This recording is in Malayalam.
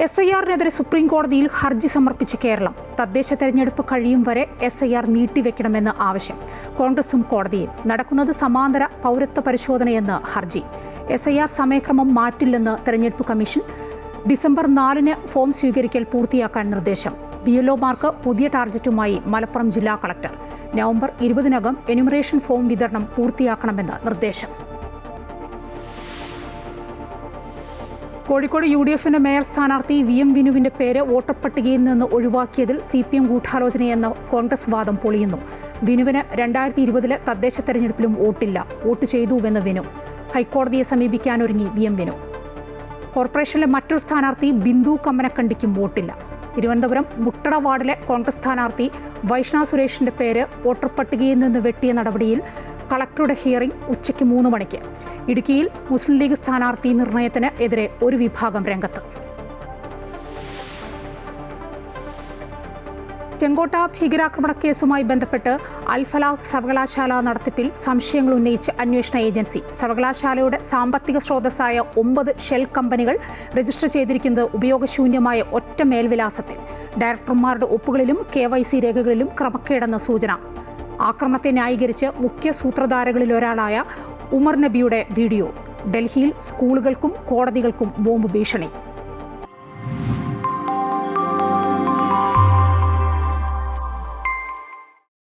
SIR-നെതിരെ സുപ്രീം കോടതിയിൽ ഹർജി സമർപ്പിച്ച് കേരളം. തദ്ദേശ തെരഞ്ഞെടുപ്പ് കഴിയും വരെ SIR നീട്ടിവെക്കണമെന്ന് ആവശ്യം. കോൺഗ്രസും കോടതിയിൽ. നടക്കുന്നത് സമാന്തര പൗരത്വ പരിശോധനയെന്ന് ഹർജി. SIR സമയക്രമം മാറ്റില്ലെന്ന് തെരഞ്ഞെടുപ്പ് കമ്മീഷൻ. ഡിസംബർ 4-ന് ഫോം സ്വീകരിക്കൽ പൂർത്തിയാക്കാൻ നിർദ്ദേശം. BLOമാർക്ക് പുതിയ ടാർജറ്റുമായി മലപ്പുറം ജില്ലാ കളക്ടർ. നവംബർ 20-നകം എന്യൂമറേഷൻ ഫോം വിതരണം പൂർത്തിയാക്കണമെന്ന് നിർദ്ദേശം. കോഴിക്കോട് UDFന്റെ മേയർ സ്ഥാനാർത്ഥി VM വിനുവിന്റെ പേര് വോട്ടർ പട്ടികയിൽ നിന്ന് ഒഴിവാക്കിയതിൽ CPM ഗൂഢാലോചനയെന്ന കോൺഗ്രസ് വാദം പൊളിയുന്നു. വിനുവിന് 2020-ലെ തദ്ദേശ തെരഞ്ഞെടുപ്പിലും വോട്ടില്ല. വോട്ട് ചെയ്തുവെന്ന് വിനു. ഹൈക്കോടതിയെ സമീപിക്കാനൊരുങ്ങി VM വിനു. കോർപ്പറേഷനിലെ മറ്റൊരു സ്ഥാനാർത്ഥി ബിന്ദു കമ്മനക്കണ്ടിക്കും വോട്ടില്ല. തിരുവനന്തപുരം മുട്ടട വാർഡിലെ കോൺഗ്രസ് സ്ഥാനാർത്ഥി വൈഷ്ണ സുരേഷിന്റെ പേര് വോട്ടർ പട്ടികയിൽ നിന്ന് വെട്ടിയ നടപടിയിൽ കളക്ടറുടെ ഹിയറിംഗ് ഉച്ചയ്ക്ക് 3 മണിക്ക്. ഇടുക്കിയിൽ മുസ്ലിം ലീഗ് സ്ഥാനാർത്ഥി നിർണയത്തിന് എതിരെ ഒരു വിഭാഗം രംഗത്ത്. ചെങ്കോട്ട ഭീകരാക്രമണ കേസുമായി ബന്ധപ്പെട്ട് അൽ-ഫലാഹ് സർവകലാശാല നടത്തിപ്പിൽ സംശയങ്ങൾ ഉന്നയിച്ച് അന്വേഷണ ഏജൻസി. സർവകലാശാലയുടെ സാമ്പത്തിക സ്രോതസ്സായ 9 ഷെൽ കമ്പനികൾ രജിസ്റ്റർ ചെയ്തിരിക്കുന്നത് ഉപയോഗശൂന്യമായ ഒറ്റ മേൽവിലാസത്തിൽ. ഡയറക്ടർമാരുടെ ഒപ്പുകളിലും KYC രേഖകളിലും ക്രമക്കേടെന്ന സൂചന. ആക്രമണത്തെ ന്യായീകരിച്ച് മുഖ്യ സൂത്രധാരകളിലൊരാളായ ഉമർ നബിയുടെ വീഡിയോ. ഡൽഹിയിൽ സ്കൂളുകൾക്കും കോടതികൾക്കും ബോംബ് ഭീഷണി.